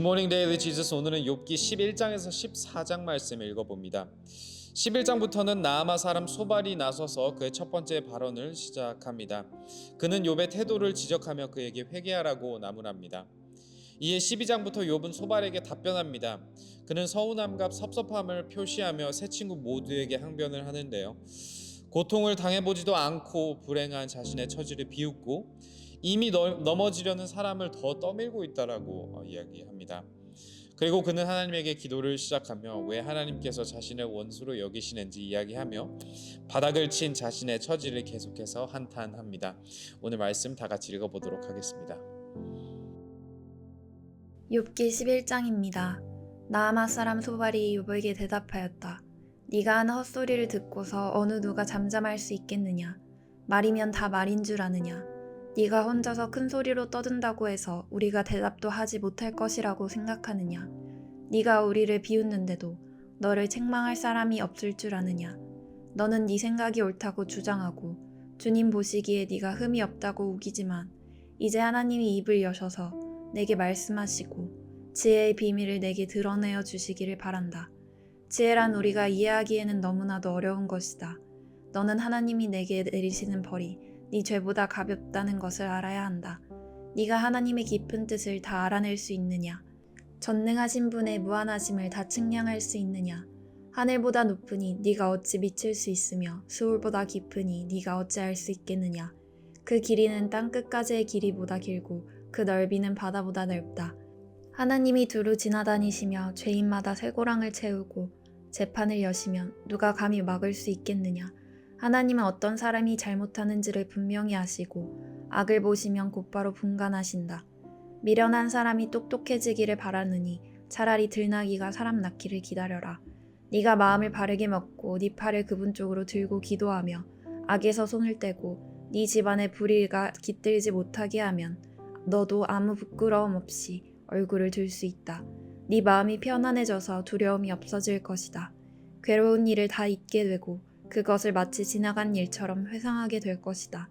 굿모닝 데일리 지저스. 오늘은 욥기 11장에서 14장 말씀 읽어봅니다. 11장부터는 나아마 사람 소발이 나서서 그의 첫 번째 발언을 시작합니다. 그는 욥의 태도를 지적하며 그에게 회개하라고 나무랍니다. 이에 12장부터 욥은 소발에게 답변합니다. 그는 서운함과 섭섭함을 표시하며 세 친구 모두에게 항변을 하는데요. 고통을 당해보지도 않고 불행한 자신의 처지를 비웃고 이미 넘어지려는 사람을 더 떠밀고 있다라고 이야기합니다. 그리고 그는 하나님에게 기도를 시작하며 왜 하나님께서 자신을 원수로 여기시는지 이야기하며 바닥을 친 자신의 처지를 계속해서 한탄합니다. 오늘 말씀 다 같이 읽어보도록 하겠습니다. 욥기 11장입니다. 나아마 사람 소발이 욥에게 대답하였다. 네가 하는 헛소리를 듣고서 어느 누가 잠잠할 수 있겠느냐? 말이면 다 말인 줄 아느냐? 네가 혼자서 큰 소리로 떠든다고 해서 우리가 대답도 하지 못할 것이라고 생각하느냐? 네가 우리를 비웃는데도 너를 책망할 사람이 없을 줄 아느냐? 너는 네 생각이 옳다고 주장하고 주님 보시기에 네가 흠이 없다고 우기지만 이제 하나님이 입을 여셔서 내게 말씀하시고 지혜의 비밀을 내게 드러내어 주시기를 바란다. 지혜란 우리가 이해하기에는 너무나도 어려운 것이다. 너는 하나님이 내게 내리시는 벌이 네 죄보다 가볍다는 것을 알아야 한다. 네가 하나님의 깊은 뜻을 다 알아낼 수 있느냐? 전능하신 분의 무한하심을 다 측량할 수 있느냐? 하늘보다 높으니 네가 어찌 미칠 수 있으며 수울보다 깊으니 네가 어찌 알 수 있겠느냐? 그 길이는 땅 끝까지의 길이보다 길고 그 넓이는 바다보다 넓다. 하나님이 두루 지나다니시며 죄인마다 쇠고랑을 채우고 재판을 여시면 누가 감히 막을 수 있겠느냐? 하나님은 어떤 사람이 잘못하는지를 분명히 아시고 악을 보시면 곧바로 분간하신다. 미련한 사람이 똑똑해지기를 바라느니 차라리 들나귀가 사람 낳기를 기다려라. 네가 마음을 바르게 먹고 네 팔을 그분 쪽으로 들고 기도하며 악에서 손을 떼고 네 집안의 불의가 깃들지 못하게 하면 너도 아무 부끄러움 없이 얼굴을 들 수 있다. 네 마음이 편안해져서 두려움이 없어질 것이다. 괴로운 일을 다 잊게 되고 그것을 마치 지나간 일처럼 회상하게 될 것이다.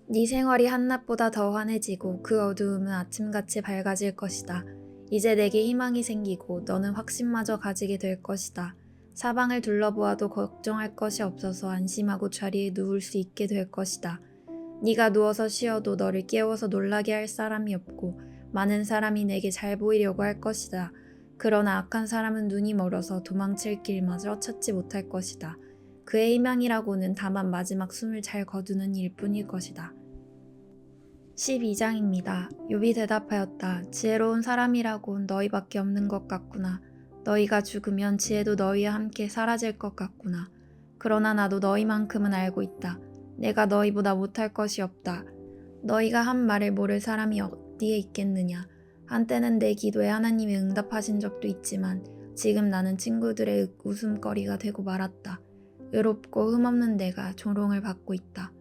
네 생활이 한낮보다 더 환해지고 그 어두움은 아침같이 밝아질 것이다. 이제 내게 희망이 생기고 너는 확신마저 가지게 될 것이다. 사방을 둘러보아도 걱정할 것이 없어서 안심하고 자리에 누울 수 있게 될 것이다. 네가 누워서 쉬어도 너를 깨워서 놀라게 할 사람이 없고 많은 사람이 내게 잘 보이려고 할 것이다. 그러나 악한 사람은 눈이 멀어서 도망칠 길마저 찾지 못할 것이다. 그의 희망이라고는 다만 마지막 숨을 잘 거두는 일뿐일 것이다. 12장입니다. 욥이 대답하였다. 지혜로운 사람이라곤 너희밖에 없는 것 같구나. 너희가 죽으면 지혜도 너희와 함께 사라질 것 같구나. 그러나 나도 너희만큼은 알고 있다. 내가 너희보다 못할 것이 없다. 너희가 한 말을 모를 사람이 어디에 있겠느냐. 한때는 내 기도에 하나님이 응답하신 적도 있지만 지금 나는 친구들의 웃음거리가 되고 말았다. 의롭고 흠없는 내가 조롱을 받고 있다.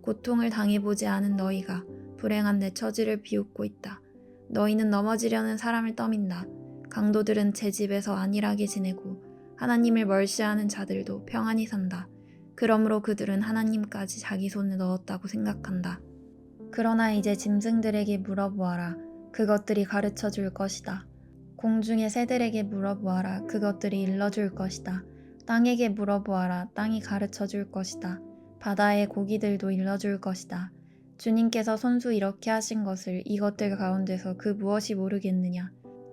고통을 당해보지 않은 너희가 불행한 내 처지를 비웃고 있다. 너희는 넘어지려는 사람을 떠민다. 강도들은 제 집에서 안일하게 지내고 하나님을 멀시하는 자들도 평안히 산다. 그러므로 그들은 하나님까지 자기 손을 넣었다고 생각한다. 그러나 이제 짐승들에게 물어보아라. 그것들이 가르쳐 줄 것이다. 공중의 새들에게 물어보아라. 그것들이 일러줄 것이다. 땅에게 물어보아라. 땅이 가르쳐 줄 것이다. 바다의 고기들도 일러줄 것이다. 주님께서 손수 이렇게 하신 것을 이것들 가운데서 그 무엇이 모르겠느냐.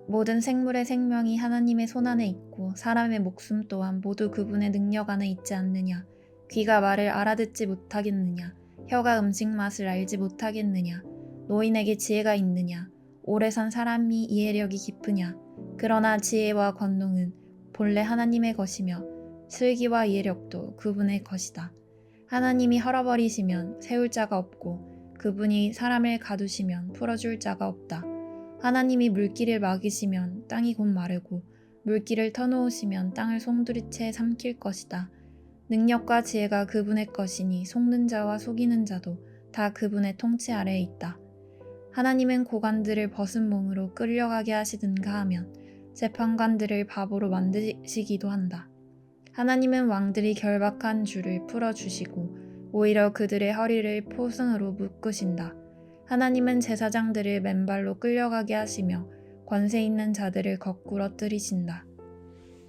모든 생물의 생명이 하나님의 손 안에 있고 사람의 목숨 또한 모두 그분의 능력 안에 있지 않느냐. 귀가 말을 알아듣지 못하겠느냐. 혀가 음식 맛을 알지 못하겠느냐. 노인에게 지혜가 있느냐. 오래 산 사람이 이해력이 깊으냐. 그러나 지혜와 권능은 본래 하나님의 것이며 슬기와 이해력도 그분의 것이다. 하나님이 헐어버리시면 세울 자가 없고 그분이 사람을 가두시면 풀어줄 자가 없다. 하나님이 물길을 막으시면 땅이 곧 마르고 물길을 터놓으시면 땅을 송두리째 삼킬 것이다. 능력과 지혜가 그분의 것이니 속는 자와 속이는 자도 다 그분의 통치 아래에 있다. 하나님은 고관들을 벗은 몸으로 끌려가게 하시든가 하면 재판관들을 바보로 만드시기도 한다. 하나님은 왕들이 결박한 줄을 풀어주시고 오히려 그들의 허리를 포승으로 묶으신다. 하나님은 제사장들을 맨발로 끌려가게 하시며 권세 있는 자들을 거꾸로 뜨리신다.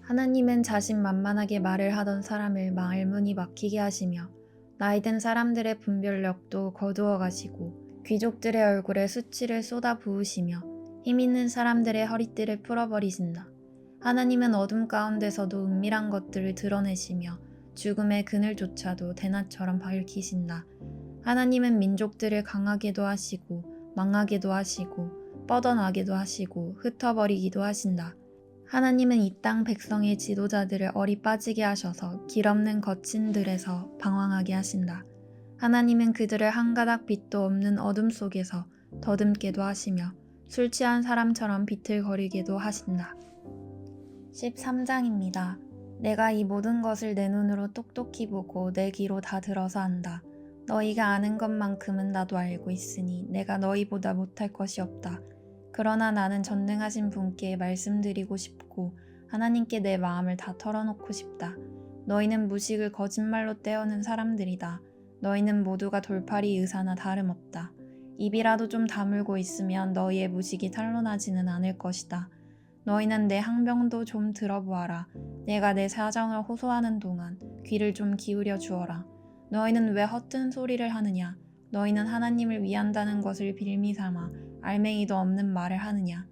하나님은 자신만만하게 말을 하던 사람을 말문이 막히게 하시며 나이든 사람들의 분별력도 거두어 가시고 귀족들의 얼굴에 수치를 쏟아 부으시며 힘있는 사람들의 허리띠를 풀어버리신다. 하나님은 어둠 가운데서도 은밀한 것들을 드러내시며 죽음의 그늘조차도 대낮처럼 밝히신다. 하나님은 민족들을 강하게도 하시고 망하게도 하시고 뻗어나게도 하시고 흩어버리기도 하신다. 하나님은 이 땅 백성의 지도자들을 어리 빠지게 하셔서 길없는 거친들에서 방황하게 하신다. 하나님은 그들을 한 가닥 빛도 없는 어둠 속에서 더듬게도 하시며 술 취한 사람처럼 비틀거리게도 하신다. 13장입니다. 내가 이 모든 것을 내 눈으로 똑똑히 보고 내 귀로 다 들어서 안다. 너희가 아는 것만큼은 나도 알고 있으니 내가 너희보다 못할 것이 없다. 그러나 나는 전능하신 분께 말씀드리고 싶고 하나님께 내 마음을 다 털어놓고 싶다. 너희는 무식을 거짓말로 떼어낸 사람들이다. 너희는 모두가 돌팔이 의사나 다름없다. 입이라도 좀 다물고 있으면 너희의 무식이 탄로나지는 않을 것이다. 너희는 내 항명도 좀 들어보아라. 내가 내 사정을 호소하는 동안 귀를 좀 기울여 주어라. 너희는 왜 헛된 소리를 하느냐? 너희는 하나님을 위한다는 것을 빌미 삼아 알맹이도 없는 말을 하느냐?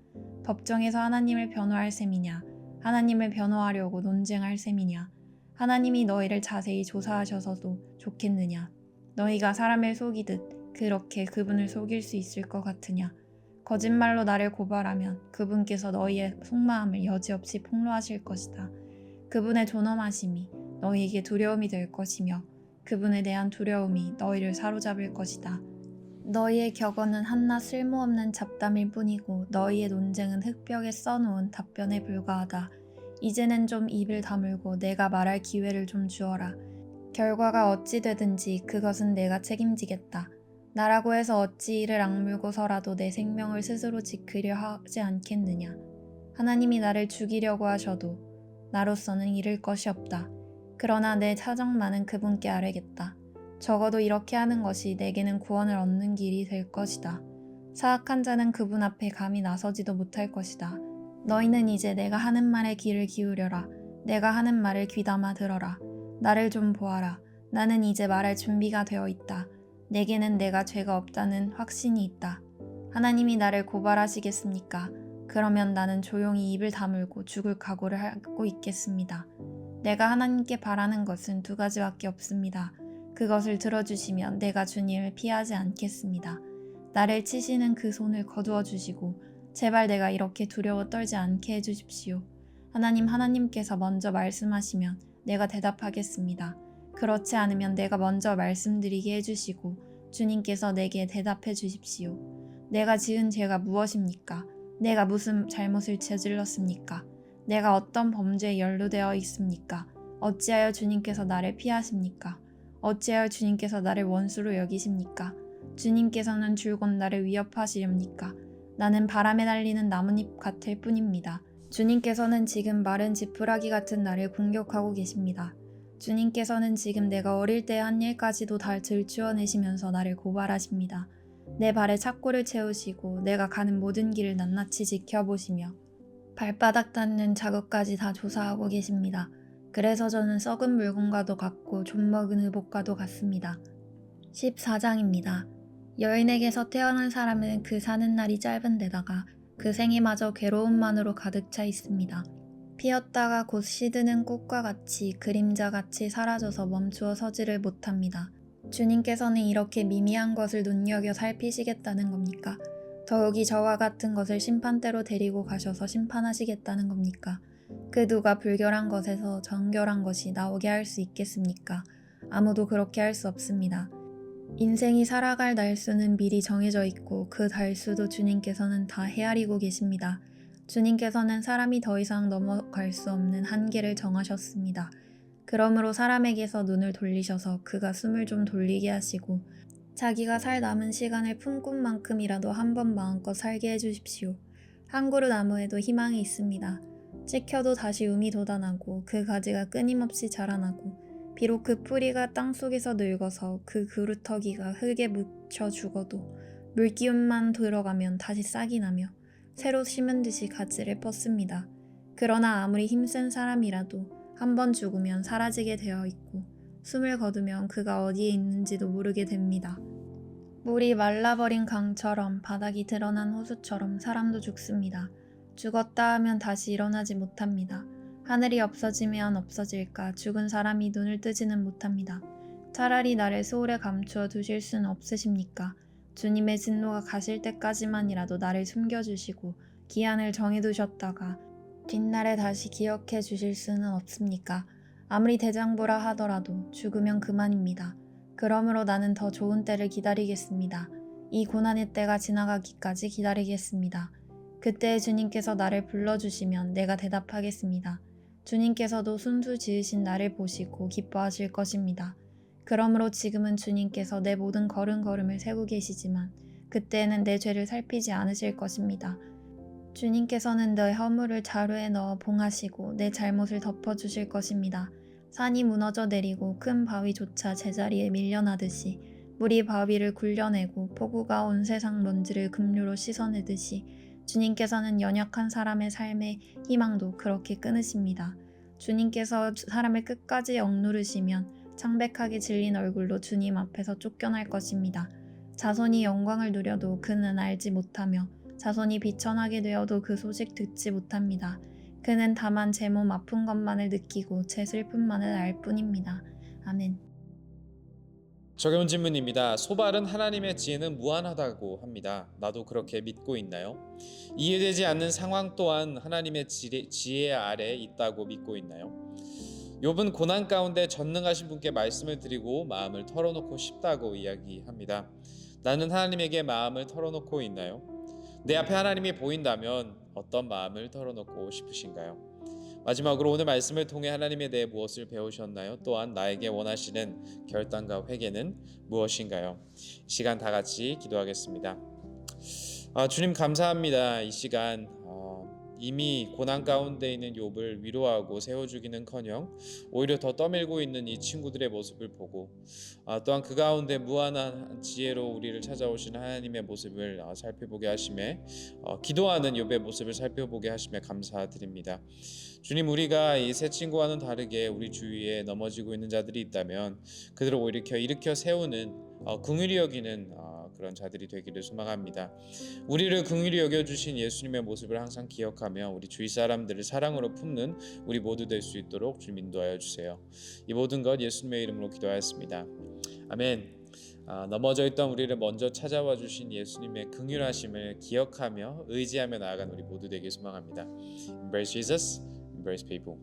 법정에서 하나님을 변호할 셈이냐? 하나님을 변호하려고 논쟁할 셈이냐? 하나님이 너희를 자세히 조사하셔서도 좋겠느냐? 너희가 사람을 속이듯 그렇게 그분을 속일 수 있을 것 같으냐? 거짓말로 나를 고발하면 그분께서 너희의 속마음을 여지없이 폭로하실 것이다. 그분의 존엄하심이 너희에게 두려움이 될 것이며 그분에 대한 두려움이 너희를 사로잡을 것이다. 너희의 격언은 한낱 쓸모없는 잡담일 뿐이고 너희의 논쟁은 흙벽에 써놓은 답변에 불과하다. 이제는 좀 입을 다물고 내가 말할 기회를 좀 주어라. 결과가 어찌 되든지 그것은 내가 책임지겠다. 나라고 해서 어찌 이를 악물고서라도 내 생명을 스스로 지키려 하지 않겠느냐. 하나님이 나를 죽이려고 하셔도 나로서는 잃을 것이 없다. 그러나 내 사정만은 그분께 아뢰겠다. 적어도 이렇게 하는 것이 내게는 구원을 얻는 길이 될 것이다. 사악한 자는 그분 앞에 감히 나서지도 못할 것이다. 너희는 이제 내가 하는 말에 귀를 기울여라. 내가 하는 말을 귀담아 들어라. 나를 좀 보아라. 나는 이제 말할 준비가 되어 있다. 내게는 내가 죄가 없다는 확신이 있다. 하나님이 나를 고발하시겠습니까? 그러면 나는 조용히 입을 다물고 죽을 각오를 하고 있겠습니다. 내가 하나님께 바라는 것은 두 가지밖에 없습니다. 그것을 들어주시면 내가 주님을 피하지 않겠습니다. 나를 치시는 그 손을 거두어 주시고 제발 내가 이렇게 두려워 떨지 않게 해주십시오. 하나님께서 먼저 말씀하시면 내가 대답하겠습니다. 그렇지 않으면 내가 먼저 말씀드리게 해주시고 주님께서 내게 대답해 주십시오. 내가 지은 죄가 무엇입니까? 내가 무슨 잘못을 저질렀습니까? 내가 어떤 범죄에 연루되어 있습니까? 어찌하여 주님께서 나를 피하십니까? 어찌하여 주님께서 나를 원수로 여기십니까? 주님께서는 줄곧 나를 위협하시렵니까? 나는 바람에 날리는 나뭇잎 같을 뿐입니다. 주님께서는 지금 마른 지푸라기 같은 나를 공격하고 계십니다. 주님께서는 지금 내가 어릴 때 한 일까지도 다 들추어내시면서 나를 고발하십니다. 내 발에 착고를 채우시고 내가 가는 모든 길을 낱낱이 지켜보시며 발바닥 닿는 자국까지 다 조사하고 계십니다. 그래서 저는 썩은 물건과도 같고 좀먹은 의복과도 같습니다. 14장입니다. 여인에게서 태어난 사람은 그 사는 날이 짧은 데다가 그 생이마저 괴로움만으로 가득 차 있습니다. 피었다가 곧 시드는 꽃과 같이 그림자같이 사라져서 멈추어 서지를 못합니다. 주님께서는 이렇게 미미한 것을 눈여겨 살피시겠다는 겁니까? 더욱이 저와 같은 것을 심판대로 데리고 가셔서 심판하시겠다는 겁니까? 그 누가 불결한 것에서 정결한 것이 나오게 할 수 있겠습니까? 아무도 그렇게 할 수 없습니다. 인생이 살아갈 날수는 미리 정해져 있고 그 달수도 주님께서는 다 헤아리고 계십니다. 주님께서는 사람이 더 이상 넘어갈 수 없는 한계를 정하셨습니다. 그러므로 사람에게서 눈을 돌리셔서 그가 숨을 좀 돌리게 하시고 자기가 살 남은 시간을 품꾼만큼이라도 한번 마음껏 살게 해주십시오. 한 그루 나무에도 희망이 있습니다. 찍혀도 다시 um이 돋아나고 그 가지가 끊임없이 자라나고 비록 그 뿌리가 땅속에서 늙어서 그 그루터기가 흙에 묻혀 죽어도 물기운만 들어가면 다시 싹이 나며 새로 심은 듯이 가지를 뻗습니다. 그러나 아무리 힘센 사람이라도 한 번 죽으면 사라지게 되어 있고 숨을 거두면 그가 어디에 있는지도 모르게 됩니다. 물이 말라버린 강처럼 바닥이 드러난 호수처럼 사람도 죽습니다. 죽었다 하면 다시 일어나지 못합니다. 하늘이 없어지면 없어질까 죽은 사람이 눈을 뜨지는 못합니다. 차라리 나를 소울에 감추어 두실 수는 없으십니까? 주님의 진노가 가실 때까지만이라도 나를 숨겨주시고 기한을 정해두셨다가 뒷날에 다시 기억해 주실 수는 없습니까? 아무리 대장부라 하더라도 죽으면 그만입니다. 그러므로 나는 더 좋은 때를 기다리겠습니다. 이 고난의 때가 지나가기까지 기다리겠습니다. 그때 주님께서 나를 불러주시면 내가 대답하겠습니다. 주님께서도 순수 지으신 나를 보시고 기뻐하실 것입니다. 그러므로 지금은 주님께서 내 모든 걸음걸음을 세고 계시지만 그때는 내 죄를 살피지 않으실 것입니다. 주님께서는 내 허물을 자루에 넣어 봉하시고 내 잘못을 덮어주실 것입니다. 산이 무너져 내리고 큰 바위조차 제자리에 밀려나듯이 물이 바위를 굴려내고 폭우가 온 세상 먼지를 급류로 씻어내듯이 주님께서는 연약한 사람의 삶의 희망도 그렇게 끊으십니다. 주님께서 사람을 끝까지 억누르시면 창백하게 질린 얼굴로 주님 앞에서 쫓겨날 것입니다. 자손이 영광을 누려도 그는 알지 못하며 자손이 비천하게 되어도 그 소식 듣지 못합니다. 그는 다만 제 몸 아픈 것만을 느끼고 제 슬픔만을 알 뿐입니다. 아멘. 적용 질문입니다. 소발은 하나님의 지혜는 무한하다고 합니다. 나도 그렇게 믿고 있나요? 이해되지 않는 상황 또한 하나님의 지혜 아래 있다고 믿고 있나요? 욥은 고난 가운데 전능하신 분께 말씀을 드리고 마음을 털어놓고 싶다고 이야기합니다. 나는 하나님에게 마음을 털어놓고 있나요? 내 앞에 하나님이 보인다면 어떤 마음을 털어놓고 싶으신가요? 마지막으로 오늘 말씀을 통해 하나님에 대해 무엇을 배우셨나요? 또한 나에게 원하시는 결단과 회개는 무엇인가요? 이 시간 다 같이 기도하겠습니다. 주님 감사합니다. 이 시간 이미 고난 가운데 있는 욥을 위로하고 세워주기는커녕 오히려 더 떠밀고 있는 이 친구들의 모습을 보고 또한 그 가운데 무한한 지혜로 우리를 찾아오시는 하나님의 모습을 살펴보게 하심에 기도하는 욥의 모습을 살펴보게 하심에 감사드립니다. 주님, 우리가 이 세 친구와는 다르게 우리 주위에 넘어지고 있는 자들이 있다면 그들을 일으켜 세우는 긍휼히 여기는 그런 자들이 되기를 소망합니다. 우리를 긍휼히 여겨주신 예수님의 모습을 항상 기억하며 우리 주위 사람들을 사랑으로 품는 우리 모두 될 수 있도록 주님 인도하여 주세요. 이 모든 것 예수님의 이름으로 기도하였습니다. 아멘. 넘어져 있던 우리를 먼저 찾아와 주신 예수님의 긍휼하심을 기억하며 의지하며 나아간 우리 모두 되길 소망합니다. Embrace Jesus, embrace people.